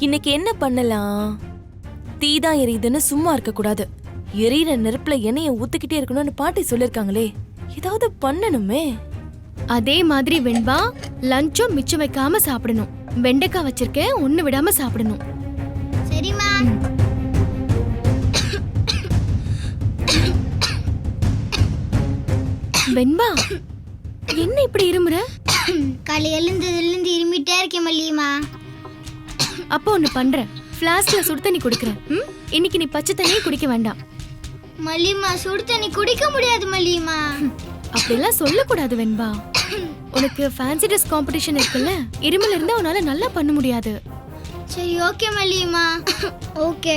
இன்னைக்கு என்ன பண்ணலாம்? தீதான் எரியுதுன்னு சும்மா இருக்க கூடாது. எரியிற நெருப்புல எண்ணெயை ஊத்திக்கிட்டே இருக்கணும்னு பாட்டி சொல்லிருக்காங்களே, ஏதாவது பண்ணணுமே. அதே மாதிரி வெண்பா லஞ்சும் மிச்சம் வைக்காம சாப்பிடணும். வெண்டைக்காய் வச்சிருக்கேன், ஒண்ணு விடாம சாப்பிடணும். சரிம்மா. வெண்பா என்ன இப்படி இருமுற? காலையில எழுந்து இருமிட்டே இருக்கேன் மல்லியம்மா. அப்போ ஒண்ணு பண்றேன், ஃப்ளாஸ்க்ல சுடு தண்ணி குடிக்கிறேன். இன்னைக்கு நீ பச்சை தண்ணியே குடிக்க வேண்டாம். மல்லியம்மா சுடு தண்ணி குடிக்க முடியாது மல்லியம்மா. அப்படிலாம் சொல்லக்கூடாது வெண்பா. உனக்கு ஃபேன்சி ட்ரெஸ் காம்படிஷன் இருக்குல்ல, இருமல் இருந்தா உன்னால நல்லா பண்ண முடியாது. சரி ஓகே மல்லியம்மா. ஓகே.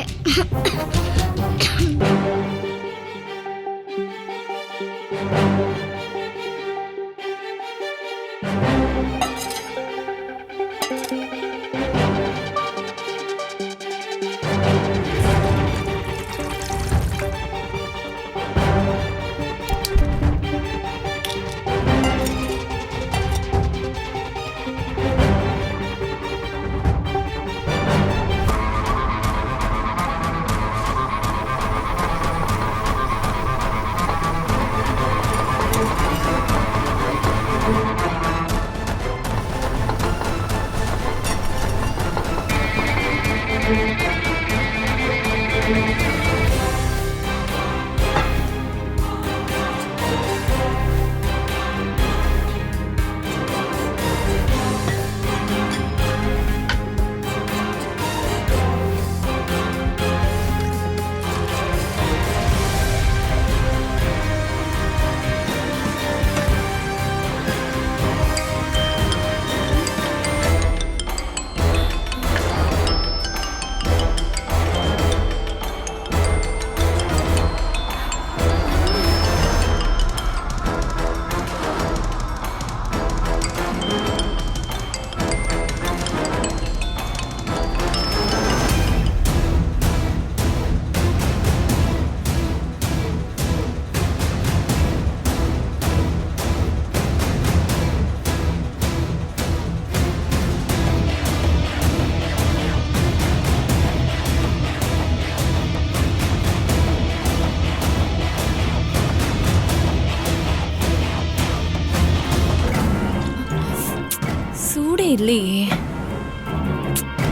சூடே இல்லையே.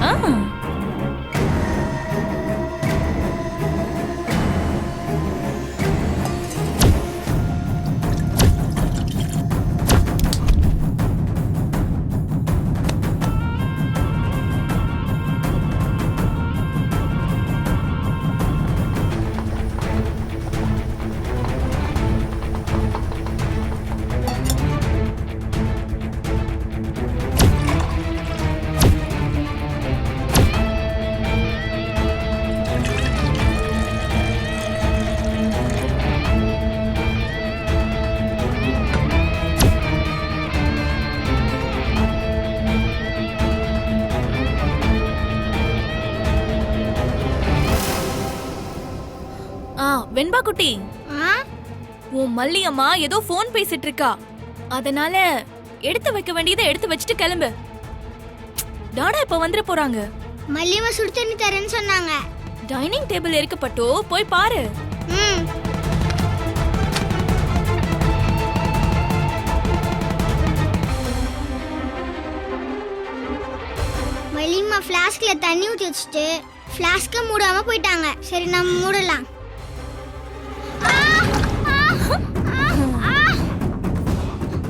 ஆ வெண்பா குட்டி, உன் மல்லியம்மா ஏதோ போன் பேசிட்டு இருக்கா. அதனால எடுத்து வைக்க வேண்டியதை எடுத்து வச்சுட்டு கிளம்பு. டாடா இப்ப வந்துட போறாங்க. மல்லியம்மா சுடு தண்ணி தரேன்னு சொன்னாங்க. டைனிங் டேபிள் இருக்கப்பட்டோ, போய் பாரு. மல்லியம்மா ஃப்ளாஸ்க்ல தண்ணி ஊத்தி வச்சுட்டு ஃப்ளாஸ்க மூடாம போயிட்டாங்க. சரி நம்ம மூடலாம்.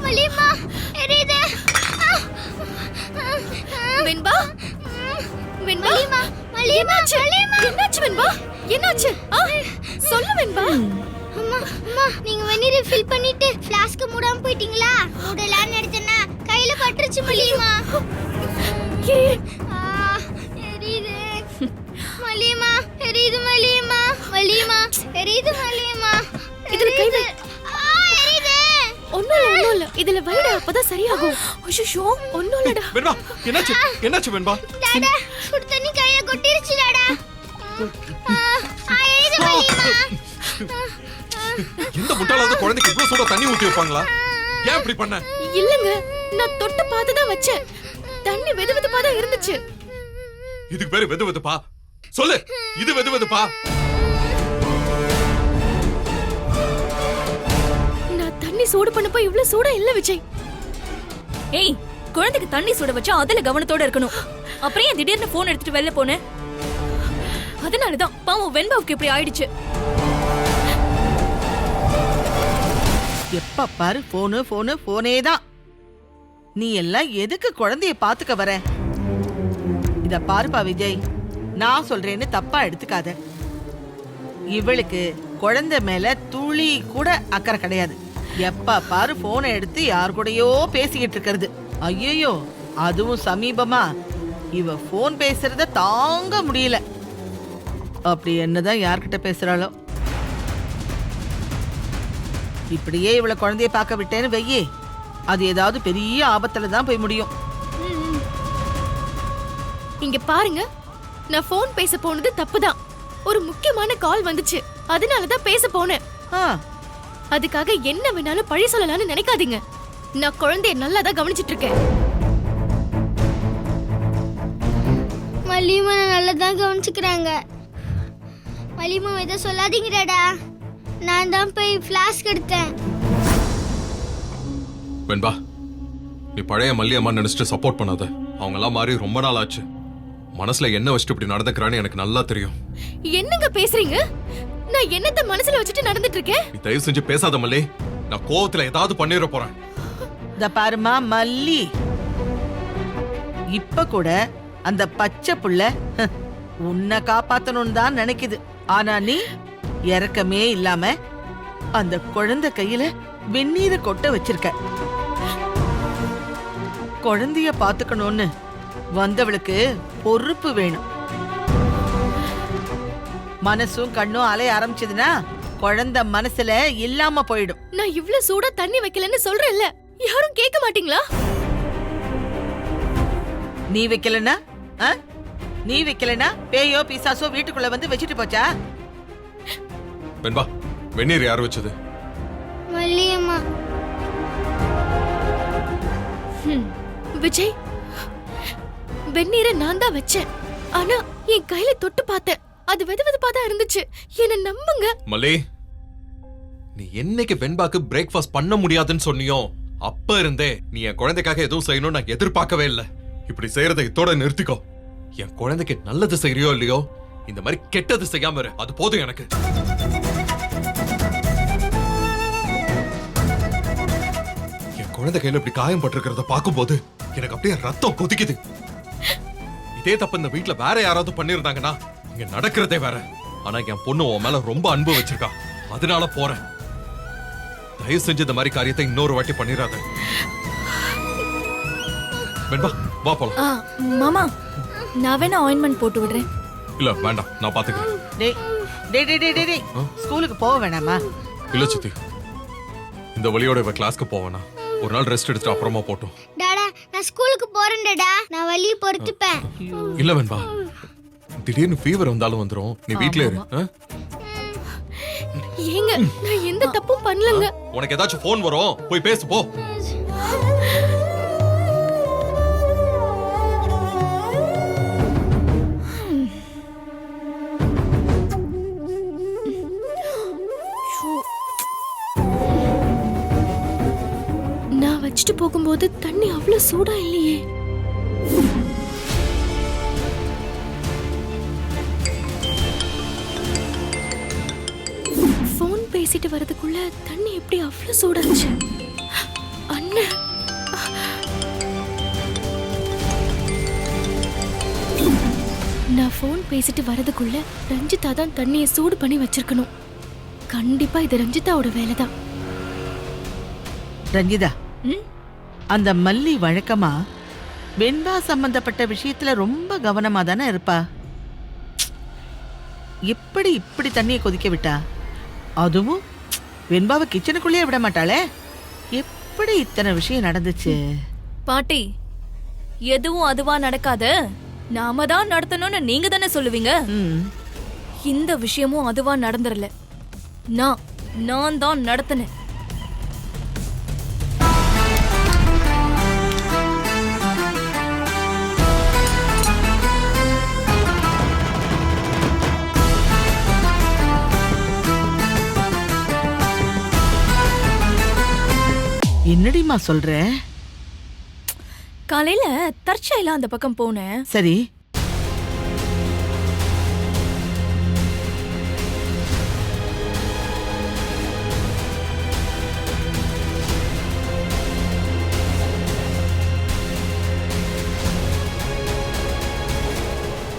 மல்லியம்மா எரியுது. வெண்பா வெண்பா மல்லியம்மா என்னாச்சு வெண்பா? என்னாச்சு? சொல்லு வெண்பா. அம்மா அம்மா நீங்க வெந்நீர் ஃபில் பண்ணிட்டு ஃப்ளாஸ்க மூடாம போயிட்டீங்களா? மூடலான்னு எடுத்தேன்னா கையில பட்டுருச்சு மல்லியம்மா. எரியுது மல்லியம்மா, எரியுது மல்லியம்மா, மல்லியம்மா எரியுது மல்லியம்மா. இதுல கை வை. எரியுது. ஒண்ணும் இல்ல, இதுல வைடா, அப்பதான் சரியாகும். ஐயோ ஒண்ணும் இல்லடா. வெண்பா என்னாச்சு வெண்பா? டாடா சுடு தண்ணி கையில கொட்டிருச்சு டாடா. எரியுது மல்லியம்மா. இந்த முட்டாளாத குழந்தைக்கு இவ்வளவு சூடா தண்ணி ஊத்தி வைப்பாங்களா? ஏன் இப்படி பண்ண? இல்லங்க, நான் தொட்டு பார்த்து தான் வச்சேன். தண்ணி வெதுவெதுப்பா தான் இருந்துச்சு. இதுக்கு பேரு வெது வெதுப்பா? சொல்லு, இது வெது வெதுப்பா? நான் தண்ணி சூடு பண்ணப்ப இவ்ளோ சூடா இல்ல விஜய். ஏய், குழந்தைக்கு தண்ணி சுட வச்சா அதுல கவனத்தோட இருக்கணும். அப்புறம் ஏன் திடீர்னு போன் எடுத்துட்டு வெளில போன? அதனாலதான் பாவம் வெண்பாவுக்கு இப்படி ஆயிடுச்சு. எப்ப பாரு போனு போனு போனே தான். நீ எல்லாம் எதுக்கு குழந்தைய பாத்துக்க வர? இத பாருப்பா விஜய், நான் சொல்றேன்னு தப்பா எடுத்துக்காத. இவளுக்கு குழந்தை மேல துளி கூட அக்கறை கிடையாது. எப்ப பாரு போனை எடுத்து யார் கூடயோ பேசிக்கிட்டு இருக்கிறது. ஐயோ, அதுவும் சமீபமா இவ போன் பேசுறத தாங்க முடியல. அப்படி என்னதான் யார்கிட்ட பேசுறாளோ. இப்படியே இவளை குழந்தைய பார்க்க விட்டேன்னு வெய்யே, அது ஏதாவது பெரிய ஆபத்துல தான் போய் முடியும். இங்க பாருங்க, நான் போன் பேச போனது தப்புதான். ஒரு முக்கியமான கால் வந்துச்சு, அதனாலதான் பேச போனேன். ஆ, அதுக்காக என்ன வேணாலும் பழி சொல்லலாம்னு நினைக்காதீங்க. நான் குழந்தைய நல்லா தான் கவனிச்சிட்டு இருக்கேன். மல்லியம்மா நல்லா தான் கவனிச்சுக்கிறாங்க. மல்லியம்மா எதை சொல்லாதீங்கடா. நான் தான் போய் ஃப்ளாஸ்க் எடுத்தேன். வெண்பா, நீ பழைய மல்லியம்மா நினைச்சிட்டு சப்போர்ட் பண்ணாத. அவங்க எல்லாம் மாறி ரொம்ப நாள் ஆச்சு. மனசுல என்ன வச்சுட்டு இப்படி நடந்துக்கிறான்னு எனக்கு நல்லா தெரியும். என்னங்க பேசுறீங்க? நான் என்னத்த மனசுல வச்சுட்டு நடந்துட்டு இருக்கேன்? நீ தயவு செஞ்சு பேசாத மல்லி. நான் கோவத்துல ஏதாவது பண்ணிட போறேன். இந்த பாருமா மல்லி, இப்ப கூட அந்த பச்சை புள்ள உன்னை காப்பாத்தணும்னு தான் நினைக்குது. ஆனா நீ இறக்கமே இல்லாம அந்த குழந்தை கையில வெந்நீரை கொட்ட வச்சிருக்க. குழந்தைய பாத்துக்கணும்னு வந்தவளுக்கு பொறுப்பு வேணும். மனசும் கண்ணும் அலைய ஆரம்பிச்சதுன்னா குழந்தை மனசுல இல்லாம போயிடும். நான் இவ்ளோ சூடா தண்ணி வைக்கலன்னு சொல்றேன்ல, யாரும் கேட்க மாட்டீங்களா? நீ வைக்கலனா நீ வைக்கலனா பேயோ பிசாசோ வீட்டுக்குள்ள வந்து வச்சுட்டு போச்சா? வெண்பா, வெந்நீர் யார் வச்சது? மல்லியம்மா. விஜய், வெந்நீரை நான் தான் வச்சேன். ஆனா என் கையில தொட்டு பார்த்தேன், அது வெது வெதுப்பா தான் இருந்துச்சு. என்ன நம்புங்க. மல்லி, நீ என்னைக்கு வெண்பாக்கு பிரேக்ஃபாஸ்ட் பண்ண முடியாதுன்னு சொன்னியோ அப்ப இருந்தே நீ என் குழந்தைக்காக எதுவும் செய்யணும்னு நான் எதிர்பார்க்கவே இல்லை. இப்படி செய்யறதை இதோட நிறுத்திக்கோ. என் குழந்தைக்கு நல்லது செய்யறியோ இல்லையோ, இந்த மாதிரி கெட்டது செய்யாம இரு. அது போதும் எனக்கு. என் குழந்தை கையில இப்படி காயம் பட்டிருக்கிறத பார்க்கும்போது எனக்கு அப்படியே ரத்தம் கொதிக்குது. இதே தப்பு இந்த வீட்டுல வேற யாராவது பண்ணிருந்தாங்கன்னா இங்க நடக்கிறதே வேற. ஆனா என் பொண்ணு உன் மேல ரொம்ப அன்பு வச்சிருக்கா, அதனால போறேன். தயவு செஞ்சு இந்த மாதிரி காரியத்தை இன்னொரு வாட்டி பண்ணிடாத. வெண்பா, வா போலாம். மாமா, நான் வேணா ஆயின்மெண்ட் போட்டு விடுறேன். இல்ல வேண்டாம், நான் பாத்துக்கிறேன். டேய் டேய் டேய் டேய் டேய், ஸ்கூலுக்கு போக வேணாமா? இல்ல சித்தி, இந்த வழியோட இவ கிளாஸ்க்கு போவேனா. ஒரு நாள் ரெஸ்ட் எடுத்துட்டு அப்புறமா போட்டும். டாடா, நான் ஸ்கூலுக்கு போறேன்டா. நான் வலியை பொறுத்துப்பேன். இல்ல வெண்பா, திடீர்னு ஃபீவர் வந்தாலும் வந்துரும். நீ வீட்ல இரு. ஏங்க, நான் எந்த தப்பும் பண்ணலங்க. உனக்கு ஏதாச்சும் போன் வரும், போய் பேசு போ. நான் வச்சுட்டு போகும்போது தண்ணி அவ்வளவு சூடா இல்லையே. போன் பேசிட்டு வரதுக்குள்ள தண்ணி எப்படி அவ்வளவு சூடாச்சு? அண்ணன், நான் போன் பேசிட்டு வரதுக்குள்ள ரஞ்சிதா தான் தண்ணியை சூடு பண்ணி வச்சிருக்கணும். கண்டிப்பா இது ரஞ்சிதாவோட வேலைதான். ரஞ்சிதா, அந்த மல்லி வழக்கமா வெண்பா சம்பந்தப்பட்ட விஷயத்துல ரொம்ப கவனமா தானே இருப்பா. எப்படி இப்படி தண்ணியை கொதிக்க விட்டா? அதுவும் வெண்பாவை கிச்சனுக்குள்ளேயே விட மாட்டாளே. எப்படி இத்தனை விஷயம் நடந்துச்சு? பாட்டி, எதுவும் அதுவா நடக்காத, நாம தான் நடத்தணும்னு நீங்க தானே சொல்லுவீங்க. இந்த விஷயமும் அதுவா நடந்துறல, நான் தான் நடத்தினேன். என்னம்மா சொல்ற? காலையில தற்செயலா அந்த பக்கம் போனேன். சரி,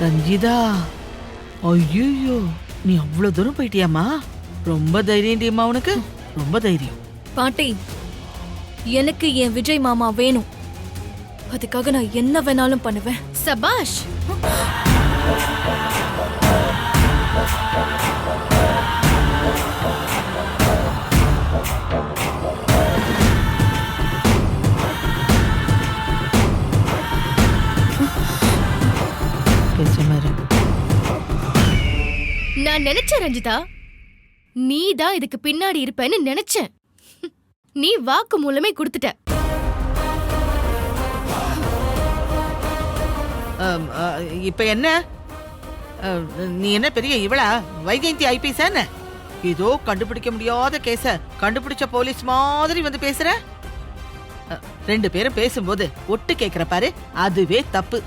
ரஞ்சிதா, ஐயோ, நீ அவ்வளவு தூரம் போயிட்டியாமா? ரொம்ப தைரியம்டியம்மா உனக்கு, ரொம்ப தைரியம். பாட்டி, எனக்கு என் விஜய் மாமா வேணும். அதுக்காக நான் என்ன வேணாலும் பண்ணுவேன். சபாஷ். நான் நினைச்சேன் ரஞ்சிதா, நீ தான் இதுக்கு பின்னாடி இருப்பேன்னு நினைச்சேன். நீ வாக்கு மூலமே கொடுத்துட்ட. இப்ப என்ன? நீ என்ன பெரிய இவளா? வைஜெயந்தி ஐபிஎஸ் என்ன? ஏதோ கண்டுபிடிக்க முடியாத கேஸ கண்டுபிடிச்ச போலீஸ் மாதிரி வந்து பேசுற. 2 பேரும் பேசும்போது ஒட்டு கேக்குற பாரு, அதுவே தப்பு.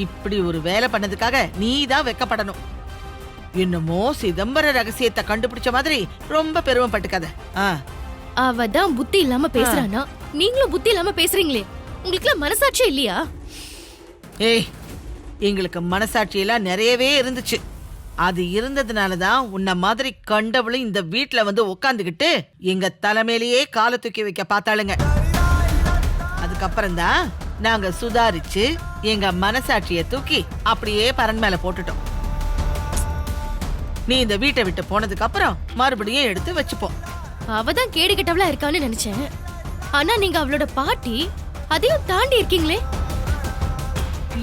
இப்படி ஒரு வேலை பண்ணதுக்காக நீ தான் வெக்கப்படணும். என்னமோ சிதம்பர ரகசியத்தை கண்டுபிடிச்ச மாதிரி ரொம்ப பெருமைப்பட்டுக்காத. அவ தான் புத்தி இல்லாம பேசுறானா, நீங்களும் புத்தி இல்லாம பேசுறீங்களே. உங்களுக்கு மனசாட்சி இல்லையா? ஏய், எங்களுக்கு மனசாட்சி எல்லாம் நிறையவே இருந்துச்சு. அது இருந்ததுனாலதான் உன்ன மாதிரி கண்டவளும் இந்த வீட்டுல வந்து உக்காந்துகிட்டு எங்க தலைமையிலேயே காலை தூக்கி வைக்க பார்த்தாளுங்க. அதுக்கப்புறம் தான் நாங்க சுதாரிச்சு எங்க மனசாட்சிய தூக்கி அப்படியே பரன் மேல போட்டுட்டோம். நீ இந்த வீட்டை விட்டு போனதுக்கு அப்புறம் மறுபடியும் எடுத்து வச்சுப்போம். அவதான் கேடு கெட்டவளா இருக்கான்னு நினைச்சேன். ஆனா நீங்க அவளோட பாட்டி, அதையும் தாண்டி இருக்கீங்களே.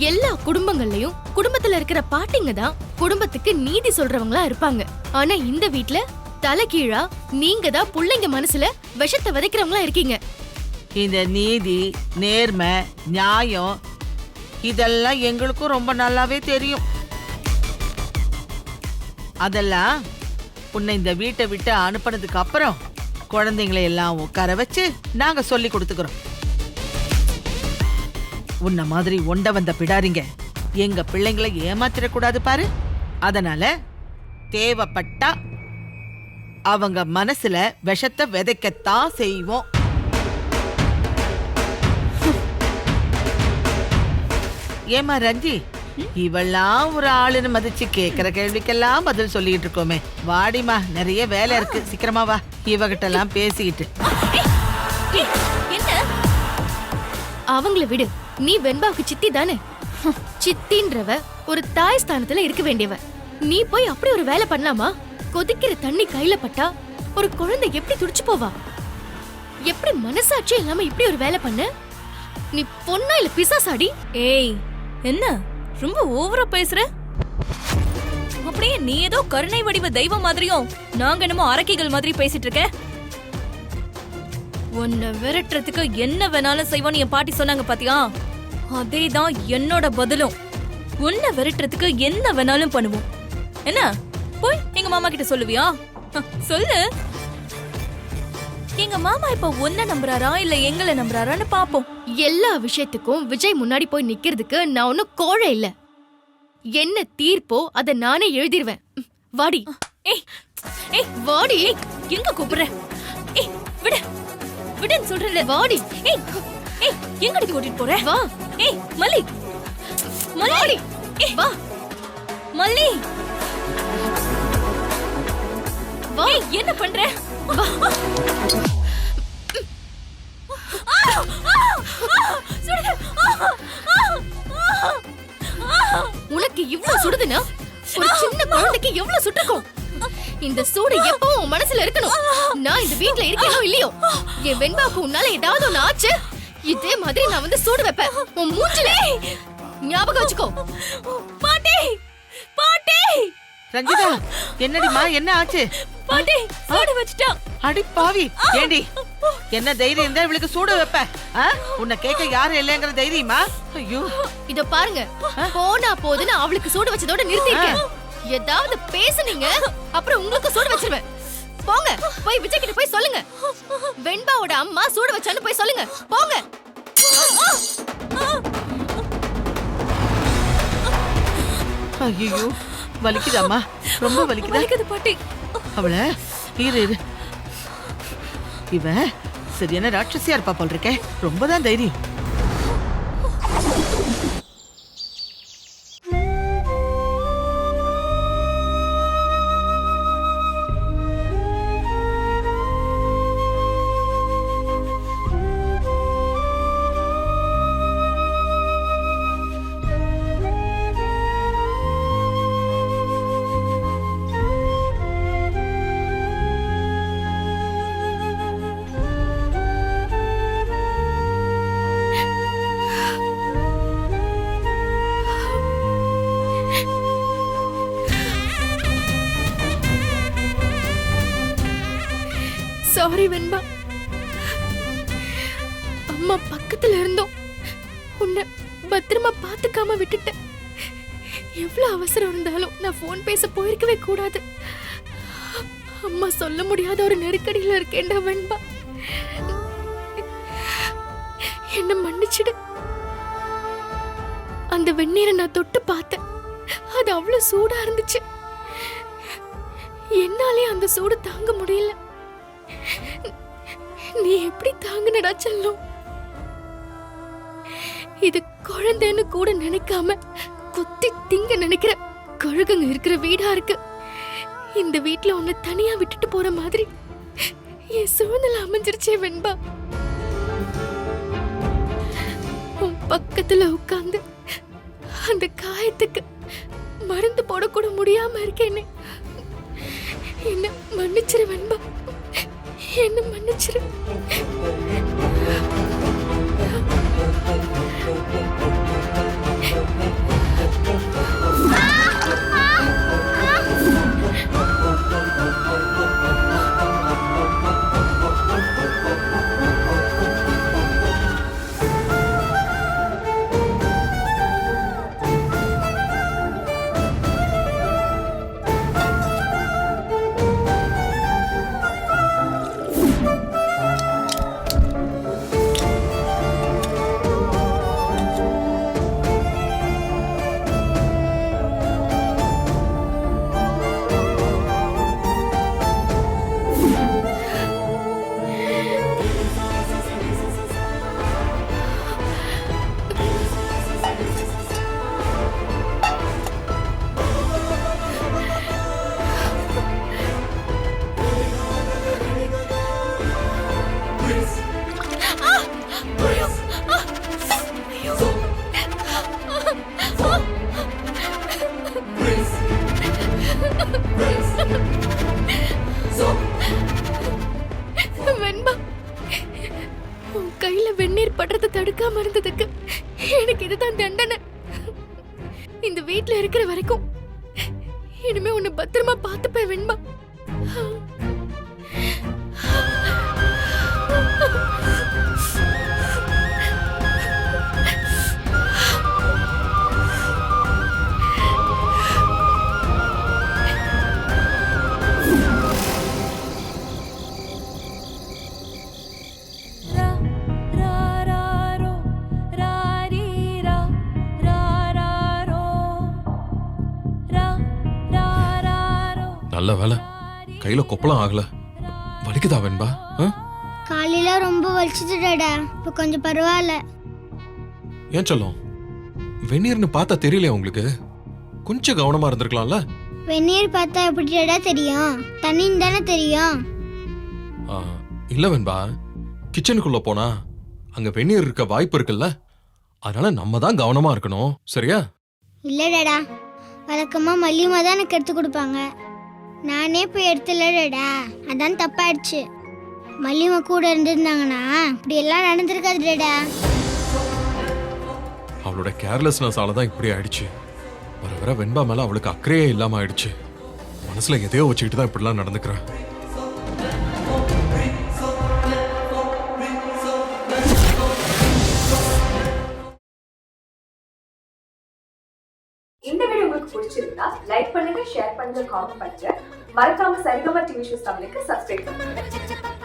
எல்லா குடும்பங்கள்லயும் குடும்பத்துல இருக்கிற பாட்டிங்க தான் குடும்பத்துக்கு நீதி சொல்றவங்களா இருப்பாங்க. ஆனா இந்த வீட்ல தலைகீழா நீங்க தான் புள்ளைங்க மனசுல விஷத்தை விதைக்கிறவங்களா இருக்கீங்க. இந்த நீதி, நேர்மை, நியாயம் இதெல்லாம் எங்களுக்கும் ரொம்ப நல்லாவே தெரியும். அதெல்லாம் உன்னை இந்த வீட்டை விட்டு அனுப்பினதுக்கு அப்புறம் குழந்தைங்களை எல்லாம் உட்கார வச்சு நாங்க சொல்லி கொடுத்துக்கிறோம். உன்ன மாதிரி ஒண்ட வந்த பிடாரிங்க எங்க பிள்ளைங்களை ஏமாத்திடக்கூடாது பாரு. அதனால தேவைப்பட்டா அவங்க மனசுல விஷத்தை விதைக்கத்தான் செய்வோம். ஏமா ரஞ்சி, இவெல்லாம் ஒரு ஆளுன்னு மதிச்சு கேக்குற கேள்விக்கெல்லாம் பதில் சொல்லிட்டு இருக்கோமே. வாடிமா, நிறைய வேலை இருக்கு, சீக்கிரமா வா. இவகிட்ட எல்லாம் பேசிக்கிட்டு என்ன? அவங்கள விடு. நீ வெண்பாவுக்கு சித்தி தானே. சித்தின்றவ ஒரு தாய் ஸ்தானத்துல இருக்க வேண்டியவ. நீ போய் அப்படி ஒரு வேலை பண்ணலாமா? கொதிக்கிற தண்ணி கையில பட்டா ஒரு குழந்தை எப்படி துடிச்சு போவா? எப்படி மனசாட்சி இல்லாம இப்படி ஒரு வேலை பண்ண? நீ பொண்ணா இல்ல பிசாசாடி? ஏய், என்ன ரொம்ப ஓவரா பேசுற? அப்படியே நீ ஏதோ கருணை வடிவ தெய்வம் மாதிரியும் நாங்க என்னமோ அரக்கிகள் மாதிரி பேசிட்டு இருக்க. உன்னை விரட்டுறதுக்கு என்ன வேணாலும் செய்வோன்னு என் பாட்டி சொன்னாங்க பாத்தியா? அதேதான் என்னோட பதிலும். உன்னை விரட்டுறதுக்கு என்ன வேணாலும் பண்ணுவோம். என்ன போய் எங்க மாமா கிட்ட சொல்லுவியா? சொல்லு. எங்க மாமா இப்ப உன்னை நம்புறாரா இல்ல எங்களை நம்புறாரான்னு பாப்போம். எல்லா விஷயத்துக்கும் விஜய் முன்னாடி போய் நிக்கிறதுக்கு நான் ஒன்னும் கோழை இல்ல. என்ன தீர்ப்போ அத நானே எழுதிருவேன். வாடி. ஏய் ஏய் வாடி. எங்க கூப்பிடுற? ஏய் விடு விடுன்னு சொல்றல. வாடி. ஏய் ஏய் எங்கடி கூட்டிட்டு போற? வா. ஏய் மல்லி மல்லி. ஏய் வா மல்லி. வா. ஏய் என்ன பண்ற? வா. உனக்கு இவ்ளோ சுடுதுன்னா ஒரு சின்ன குழந்தைக்கு எவ்வளவு சுட்டுக்கும்? இந்த சூடு எப்பவும் உன் மனசுல இருக்கணும். நான் இந்த வீட்ல இருக்கேனோ இல்லையோ, என் வெண்பாக்கு உன்னால ஏதாவது ஒண்ணு ஆச்சு, இதே மாதிரி நான் வந்து சூடு வைப்பேன் உன் மூஞ்சில. ஞாபகம் வச்சுக்கோ. பாட்டி பாட்டி. ரஞ்சிதா, என்னடிமா, என்ன ஆச்சு? பாட்டி சூடு வச்சிட்டா. அடி பாவி, ஏண்டி என்ன தைரியம் இருந்தா இவளுக்கு சூடு வைப்ப? உன்னை கேட்க யாரும் இல்லைங்கிற தைரியமா? ஐயோ, இத பாருங்க, போனா போதுன்னு அவளுக்கு சூடு வச்சதோட நிறுத்திருக்கேன். ஏதாவது பேசுனீங்க அப்புறம் உங்களுக்கு சூடு வச்சிருவேன். போங்க போய் விஜய் கிட்ட போய் சொல்லுங்க. வெண்பாவோட அம்மா சூட வச்சான்னு போய் சொல்லுங்க. போங்க. ஐயோ வலிக்குதாம்மா? ரொம்ப வலிக்குதா? வலிக்குது பாட்டி. அவள இரு. இவ சரியான ராட்சசியா இருப்பா போல் இருக்கே. ரொம்பதான் தைரியம். சாரி வெண்பா. அம்மா பக்கத்துல இருந்தோம். உன்னை பத்திரமா பாத்துக்காம விட்டுட்டேன். எவ்வளவு அவசரம் இருந்தாலும் நான் போன் பேச போயிருக்கவே கூடாது. அம்மா சொல்ல முடியாத ஒரு நெருக்கடியில இருக்கேன்டா வெண்பா. என்ன மன்னிச்சிடு. அந்த வெந்நீரை நான் தொட்டு பார்த்தேன். அது அவ்வளவு சூடா இருந்துச்சு. என்னாலே அந்த சூடு தாங்க முடியல. நீ எப்படி தாங்குனடா செல்லம்? இது குழந்தைன்னு கூட நினைக்காம குத்தி திங்க நினைக்கிற கழுகுங்க இருக்கிற வீடா இருக்கு. இந்த வீட்ல உன்னை தனியா விட்டுட்டு போற மாதிரி என் சூழ்நிலை அமைஞ்சிருச்சே வெண்பா. உன் பக்கத்துல உட்கார்ந்து அந்த காயத்துக்கு மருந்து போடக்கூட முடியாம இருக்கேன்னு என்ன மன்னிச்சிரு வெண்பா. என்ன மன்னிச்சிரு. வெண்பா, உன் கையில வெந்நீர் படுறத தடுக்காம இருந்ததுக்கு எனக்கு இதுதான் தண்டனை. இந்த வீட்ல இருக்கிற வரைக்கும் இனிமே உன்னை பத்திரமா பார்த்துப்பேன் வெண்பா. நல்ல வேலை கையில கொப்பளம் ஆகல. வலிக்குதா வெண்பா? காலையில ரொம்ப வலிச்சுதுடா. இப்ப கொஞ்சம் பரவாயில்ல. ஏன் சொல்லும் வெந்நீர்னு பார்த்தா தெரியலையா உங்களுக்கு? கொஞ்சம் கவனமா இருந்திருக்கலாம்ல. வெந்நீர் பார்த்தா எப்படிடா தெரியும்? தண்ணின்னு தானே தெரியும். இல்ல வெண்பா, கிச்சனுக்குள்ள போனா அங்க வெந்நீர் இருக்க வாய்ப்பு இருக்குல்ல. அதனால நம்ம தான் கவனமா இருக்கணும். சரியா? இல்லடா, வழக்கமா மல்லிமா தான் எனக்கு எடுத்து கொடுப்பாங்க. நானே போய் எடுத்துலடா, அதான் தப்பாயிடுச்சு. மல்லிமா கூட இருந்திருந்தாங்கன்னா இப்படி எல்லாம் நடந்திருக்காதுடா. அவளோட கேர்லெஸ்னஸால தான் இப்படி ஆயிடுச்சு. வர வர வெண்பா மேல அவளுக்கு அக்கறையே இல்லாம ஆயிடுச்சு. மனசுல எதையோ வச்சுக்கிட்டு தான் இப்படிலாம் நடந்துக்கிறேன். இந்த வீடியோ உங்களுக்கு பிடிச்சிருந்தா லைக் பண்ணுங்க, ஷேர் பண்ணுங்க, காமெண்ட் பண்ணுங்க. மறக்காம சரிகமா டிவி ஷோஸ் தமிழுக்கு சப்ஸ்கிரைப் பண்ணுங்க.